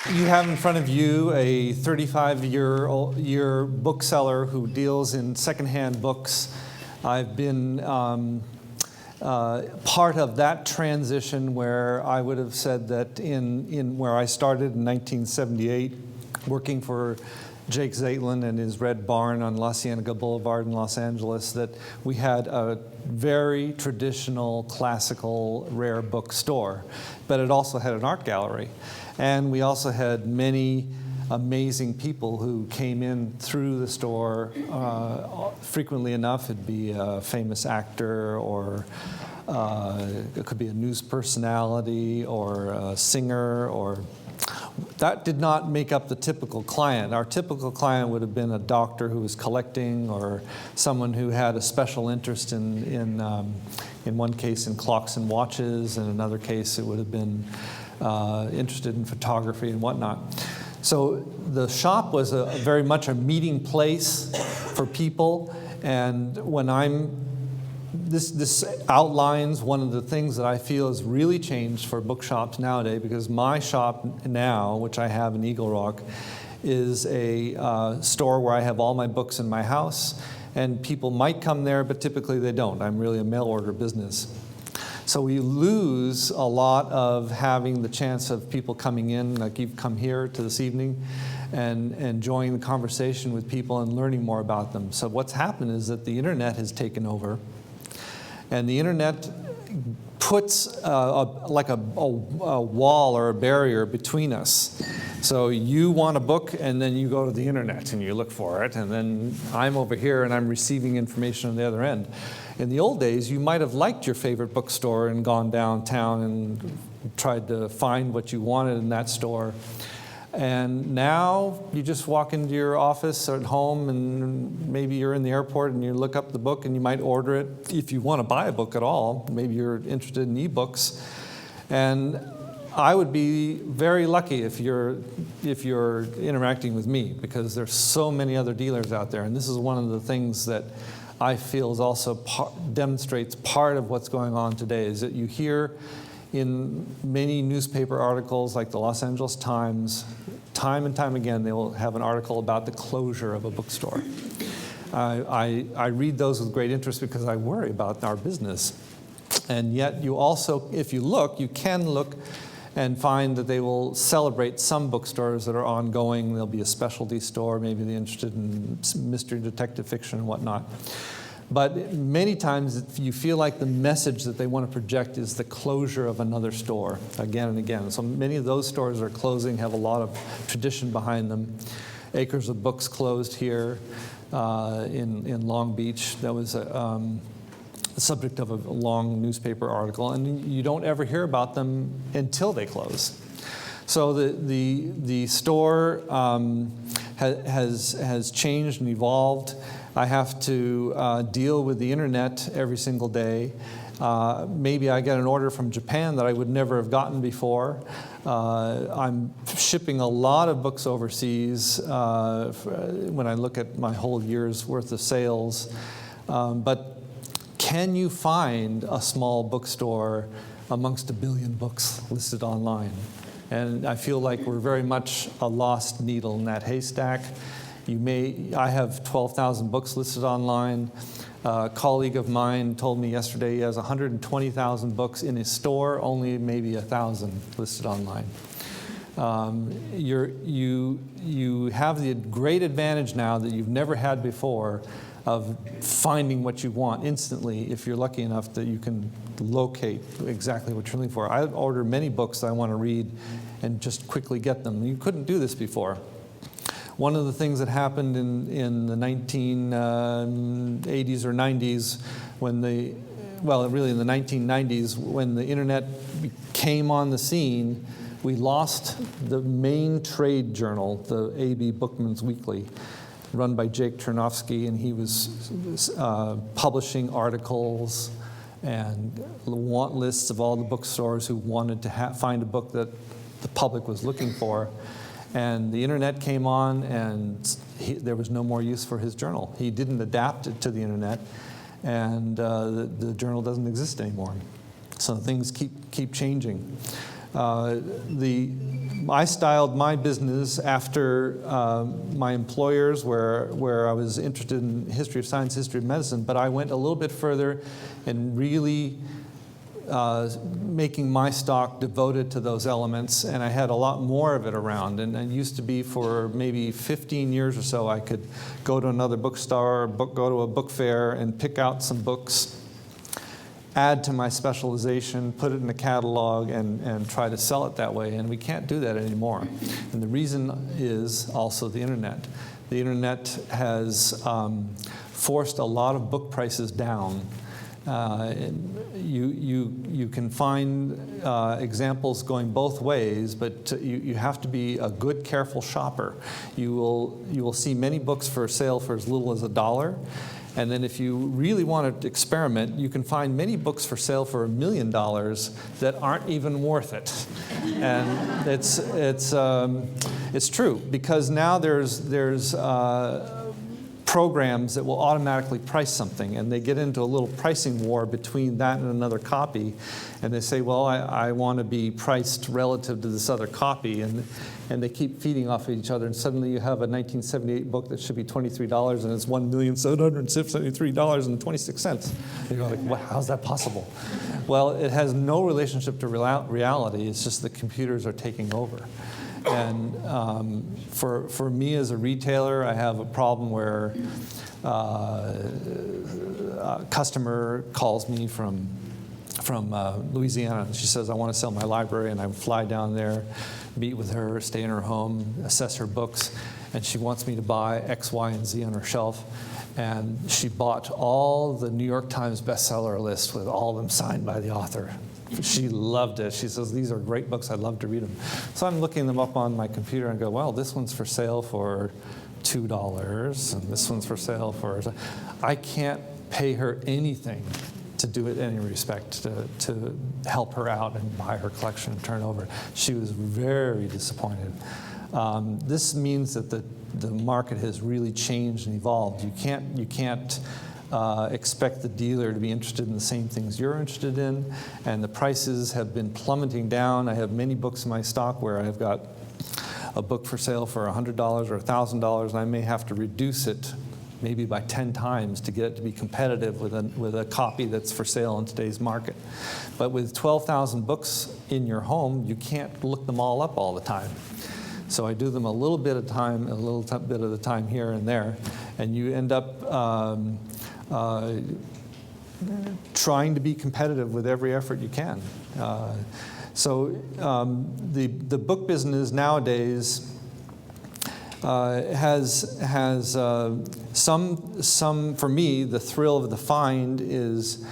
You have in front of you a 35-year bookseller who deals in secondhand books. I've been part of that transition where I would have said that in where I started in 1978, working for Jake Zeitlin and his Red Barn on La Cienega Boulevard in Los Angeles, that we had a very traditional, classical, rare book store, but it also had an art gallery. And we also had many amazing people who came in through the store. Frequently enough, it'd be a famous actor, or it could be a news personality, or a singer, or that did not make up the typical client. Our typical client would have been a doctor who was collecting, or someone who had a special interest in one case in clocks and watches, in another case it would have been interested in photography and whatnot. So the shop was very much a meeting place for people, and when this outlines one of the things that I feel has really changed for bookshops nowadays, because my shop now, which I have in Eagle Rock, is a store where I have all my books in my house, and people might come there, but typically they don't. I'm really a mail order business. So we lose a lot of having the chance of people coming in, like you've come here to this evening, and enjoying the conversation with people and learning more about them. So what's happened is that the internet has taken over, and the internet puts like a wall or a barrier between us. So you want a book, and then you go to the internet and you look for it, and then I'm over here and I'm receiving information on the other end. In the old days, you might have liked your favorite bookstore and gone downtown and tried to find what you wanted in that store. And now you just walk into your office or at home, and maybe you're in the airport and you look up the book and you might order it if you want to buy a book at all. Maybe you're interested in ebooks. And I would be very lucky if you're interacting with me, because there's so many other dealers out there. And this is one of the things that I feel is also demonstrates part of what's going on today, is that you hear in many newspaper articles like the Los Angeles Times, time and time again, they will have an article about the closure of a bookstore. I read those with great interest because I worry about our business. And yet you also, if you look, you can look and find that they will celebrate some bookstores that are ongoing. There'll be a specialty store, maybe they're interested in mystery detective fiction and whatnot. But many times you feel like the message that they want to project is the closure of another store again and again. So many of those stores are closing, have a lot of tradition behind them. Acres of Books closed here in Long Beach. That was the subject of a long newspaper article, and you don't ever hear about them until they close. So the store has changed and evolved. I have to deal with the internet every single day. Maybe I get an order from Japan that I would never have gotten before. I'm shipping a lot of books overseas when I look at my whole year's worth of sales. But can you find a small bookstore amongst 1 billion books listed online? And I feel like we're very much a lost needle in that haystack. I have 12,000 books listed online. A colleague of mine told me yesterday he has 120,000 books in his store, only maybe 1,000 listed online. You have the great advantage now that you've never had before of finding what you want instantly, if you're lucky enough that you can locate exactly what you're looking for. I order many books that I want to read and just quickly get them. You couldn't do this before. One of the things that happened in the 1980s or 90s really in the 1990s, when the internet came on the scene, we lost the main trade journal, the A.B. Bookman's Weekly, run by Jake Chernovsky, and he was publishing articles and want lists of all the bookstores who wanted to find a book that the public was looking for. And the internet came on, and there was no more use for his journal. He didn't adapt it to the internet, and the journal doesn't exist anymore. So things keep changing. I styled my business after my employers, where I was interested in history of science, history of medicine, but I went a little bit further and really making my stock devoted to those elements, and I had a lot more of it around. And it used to be for maybe 15 years or so, I could go to another bookstore, go to a book fair, and pick out some books, add to my specialization, put it in a catalog, and try to sell it that way. And we can't do that anymore. And the reason is also the internet. The internet has forced a lot of book prices down. You can find examples going both ways, but you have to be a good, careful shopper. You will see many books for sale for as little as $1. And then if you really want to experiment, you can find many books for sale for $1 million that aren't even worth it. And it's true, because now there's programs that will automatically price something, and they get into a little pricing war between that and another copy, and they say, well, I want to be priced relative to this other copy, and they keep feeding off of each other, and suddenly you have a 1978 book that should be $23, and it's $1,773.26. You go like, well, how's that possible? Well, it has no relationship to reality. It's just the computers are taking over. And for me as a retailer, I have a problem where a customer calls me from Louisiana, and she says, I want to sell my library, and I fly down there, meet with her, stay in her home, assess her books, and she wants me to buy X, Y, and Z on her shelf. And she bought all the New York Times bestseller list with all of them signed by the author. She loved it. She says, these are great books. I'd love to read them. So I'm looking them up on my computer and go, well, this one's for sale for $2, and this one's for sale for... I can't pay her anything to do it in any respect, to help her out and buy her collection and turn over. She was very disappointed. This means that the market has really changed and evolved. You can't expect the dealer to be interested in the same things you're interested in, and the prices have been plummeting down. I have many books in my stock where I've got a book for sale for $100 or $1,000, and I may have to reduce it maybe by 10 times to get it to be competitive with a copy that's for sale in today's market. But with 12,000 books in your home, you can't look them all up all the time. So I do them a little bit at a time, a little bit at a time here and there, and you end up trying to be competitive with every effort you can. The book business nowadays has some, for me, the thrill of the find is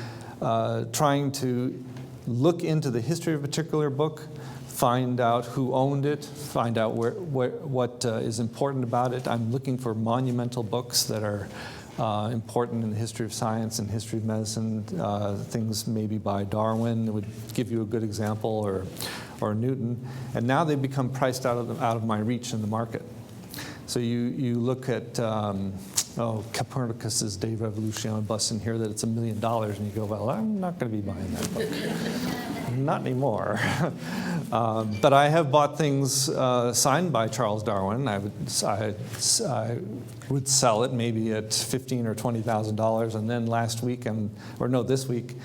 trying to look into the history of a particular book, find out who owned it, find out what is important about it. I'm looking for monumental books that are important in the history of science and history of medicine, things maybe by Darwin would give you a good example, or Newton. And now they've become priced out of my reach in the market. So you look at Copernicus's De Revolutione bus in here that it's $1 million, and you go, well, I'm not going to be buying that book. Not anymore. But I have bought things signed by Charles Darwin. I would sell it maybe at $15,000 or $20,000, and then this week,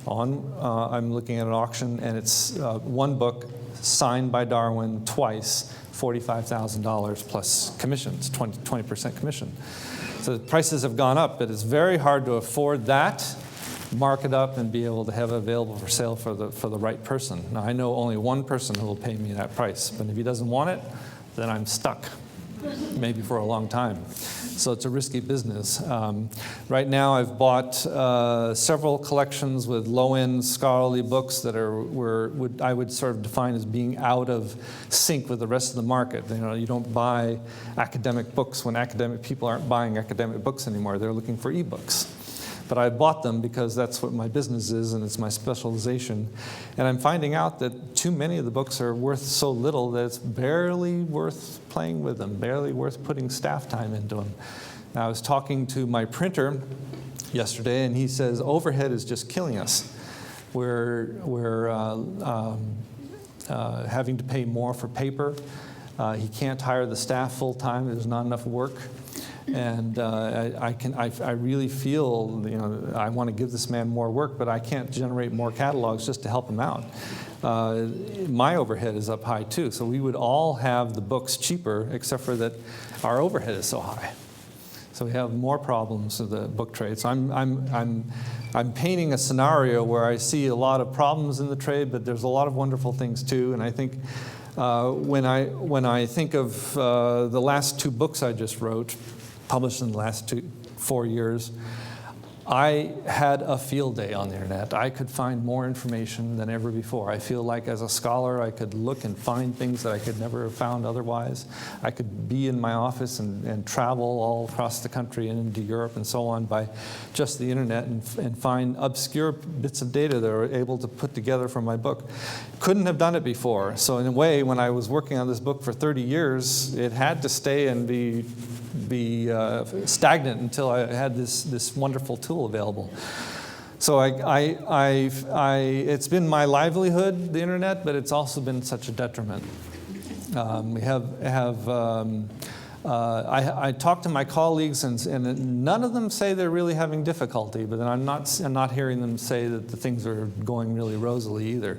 I'm looking at an auction, and it's one book signed by Darwin twice, $45,000 plus commissions, 20% commission. So the prices have gone up, but it's very hard to afford that, mark it up, and be able to have it available for sale for the right person. Now, I know only one person who will pay me that price, but if he doesn't want it, then I'm stuck, maybe for a long time. So it's a risky business. Right now, I've bought several collections with low-end scholarly books that I would sort of define as being out of sync with the rest of the market. You don't buy academic books when academic people aren't buying academic books anymore. They're looking for ebooks. But I bought them because that's what my business is, and it's my specialization. And I'm finding out that too many of the books are worth so little that it's barely worth playing with them, barely worth putting staff time into them. Now, I was talking to my printer yesterday, and he says overhead is just killing us. We're having to pay more for paper. He can't hire the staff full time. There's not enough work. And I really feel, I want to give this man more work, but I can't generate more catalogs just to help him out. My overhead is up high too, so we would all have the books cheaper, except for that our overhead is so high. So we have more problems with the book trade. So I'm painting a scenario where I see a lot of problems in the trade, but there's a lot of wonderful things too. And I think when I think of the last 2 books I just wrote, published in the last 4 years, I had a field day on the internet. I could find more information than ever before. I feel like as a scholar I could look and find things that I could never have found otherwise. I could be in my office and travel all across the country and into Europe and so on by just the internet and find obscure bits of data that I were able to put together for my book. Couldn't have done it before. So in a way, when I was working on this book for 30 years, it had to stay and be stagnant until I had this wonderful tool available. So it's been my livelihood, the internet, but it's also been such a detriment. I talk to my colleagues, and none of them say they're really having difficulty, but then I'm not hearing them say that the things are going really rosily either.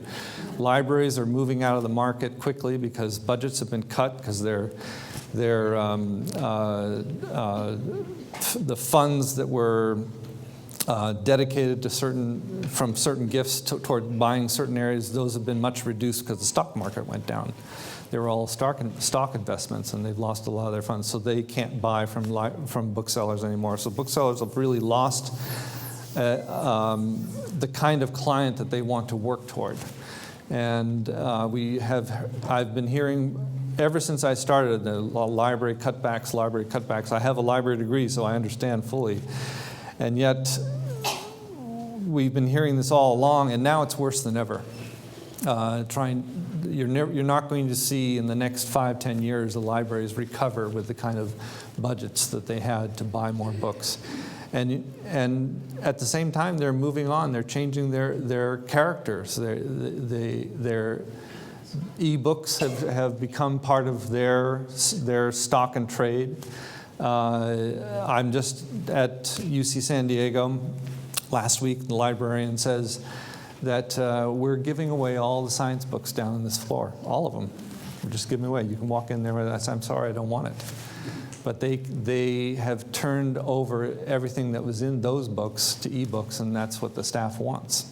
Libraries are moving out of the market quickly because budgets have been cut, because the funds that were dedicated to certain gifts toward buying certain areas, those have been much reduced because the stock market went down. They were all stock investments, and they've lost a lot of their funds, so they can't buy from booksellers anymore. So booksellers have really lost the kind of client that they want to work toward. And I've been hearing ever since I started the library cutbacks. I have a library degree, so I understand fully. And yet, we've been hearing this all along, and now it's worse than ever. You're not going to see in the next 5-10 years the libraries recover with the kind of budgets that they had to buy more books. And at the same time, they're moving on. They're changing their characters. Their e-books have become part of their stock and trade. I'm just at UC San Diego last week. The librarian says that we're giving away all the science books down on this floor, all of them. We're just giving away. You can walk in there and say, I'm sorry, I don't want it. But they have turned over everything that was in those books to e-books, and that's what the staff wants.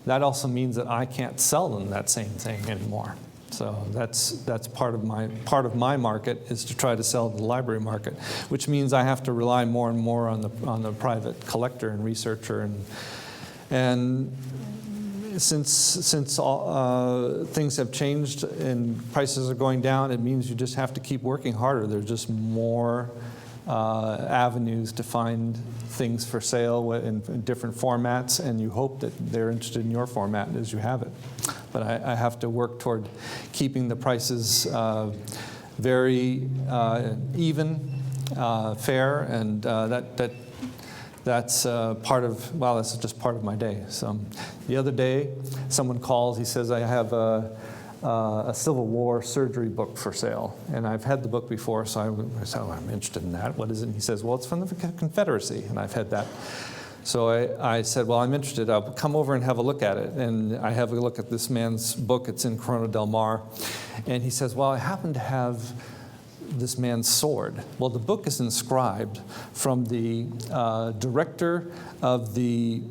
That also means that I can't sell them that same thing anymore. So that's part of my market is to try to sell to the library market, which means I have to rely more and more on the private collector and researcher, and since things have changed and prices are going down, it means you just have to keep working harder. There's just more avenues to find things for sale in different formats, and you hope that they're interested in your format as you have it. But I have to work toward keeping the prices very even, fair, and that's that's just part of my day. So the other day, someone calls. He says, I have a Civil War surgery book for sale, and I've had the book before, so I said, I'm interested in that. What is it? And he says, well, it's from the Confederacy, and I've had that. So I said, well, I'm interested. I'll come over and have a look at it. And I have a look at this man's book. It's in Corona del Mar. And he says, well, I happen to have this man's sword. Well, the book is inscribed from the director of the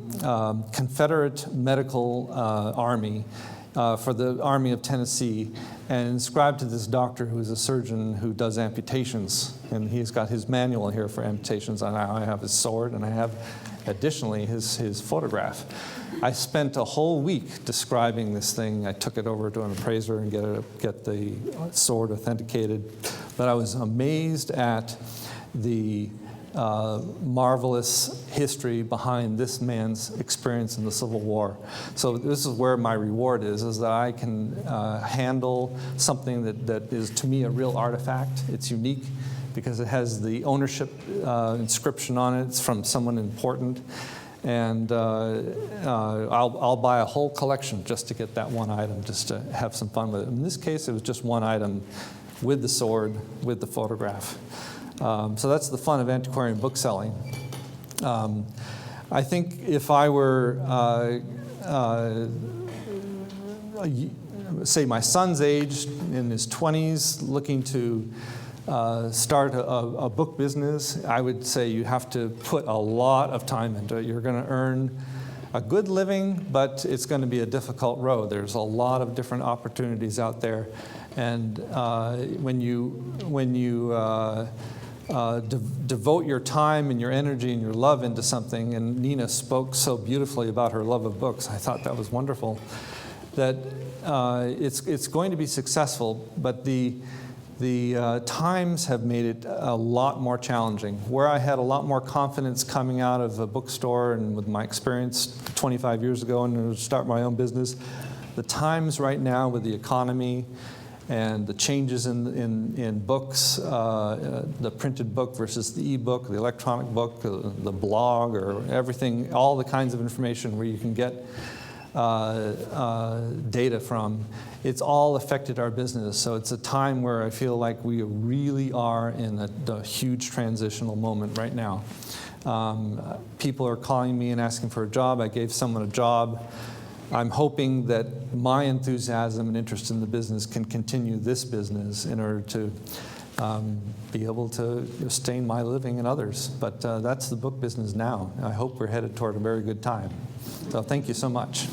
Confederate Medical Army for the Army of Tennessee, and inscribed to this doctor who is a surgeon who does amputations. And he's got his manual here for amputations, and I have his sword, and I have additionally his photograph. I spent a whole week describing this thing. I took it over to an appraiser and get the sword authenticated. But I was amazed at the marvelous history behind this man's experience in the Civil War. So this is where my reward is that I can handle something that is, to me, a real artifact. It's unique because it has the ownership inscription on it. It's from someone important. And I'll buy a whole collection just to get that one item, just to have some fun with it. In this case, it was just one item with the sword, with the photograph. So that's the fun of antiquarian bookselling. I think if I were, say, my son's age, in his 20s, looking to start a book business, I would say you have to put a lot of time into it. You're going to earn a good living, but it's going to be a difficult road. There's a lot of different opportunities out there. And when you devote your time and your energy and your love into something, and Nina spoke so beautifully about her love of books, I thought that was wonderful, that it's going to be successful, but the times have made it a lot more challenging. Where I had a lot more confidence coming out of a bookstore and with my experience 25 years ago and to start my own business, the times right now with the economy and the changes in books, the printed book versus the e-book, the electronic book, the blog, or everything, all the kinds of information where you can get data from, it's all affected our business. So it's a time where I feel like we really are in a huge transitional moment right now. People are calling me and asking for a job. I gave someone a job. I'm hoping that my enthusiasm and interest in the business can continue this business in order to be able to sustain my living and others. But that's the book business now. I hope we're headed toward a very good time. So thank you so much.